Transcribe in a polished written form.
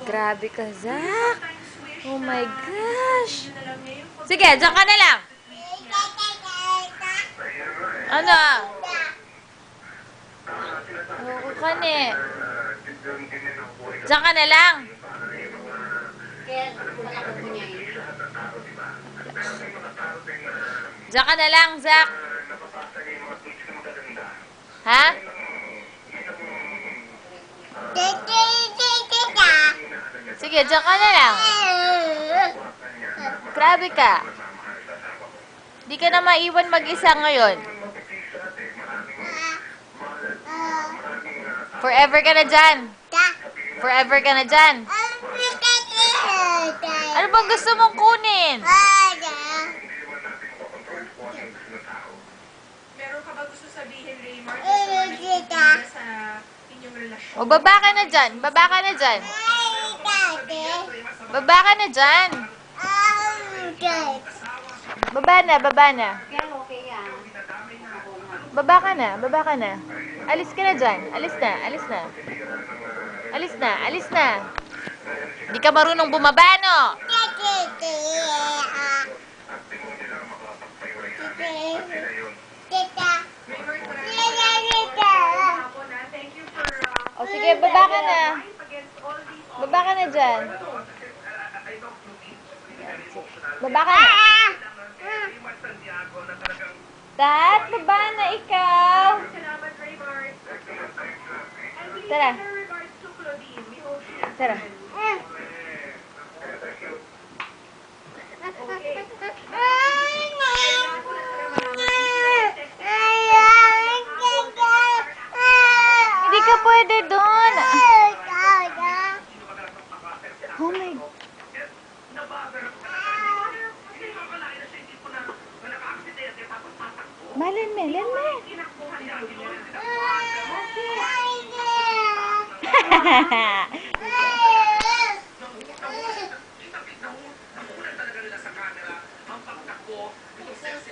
Grabe ka, Zach. Oh my gosh. Sige, dyan ka na lang. Ano? Oo ka ni. Diyan ka na lang. Diyan ka na lang, Zach. Ha? Sige, diyan ka na lang. Grabe ka. Di ka na maiwan mag-isa ngayon. Forever ka na dyan. Forever ka na dyan. Ano bang gusto mong kunin? Meron ka ba gusto sabihin, Raymar, sa mga nakikita sa inyong relasyon? O, baba ka na dyan. Baba ka na dyan. Baba ka na dyan. Baba na, baba na. Baba ka na, baba ka na. Alis ka na dyan. Alis na, alis na. Alis na, alis na. Hindi ka marunong bumaba, no? O, sige, baba ka na. Baba ka na dyan. Baba ka na. Tat, baba na ikaw. Salamat, Raymar. Tara. Regards to Claudine, we hope she is Tara. well. Okay. Hindi ka pwede doon. Oh my. Malin me, len me. Nakunan talaga nila sa camera ang pagtakbo, itong sexy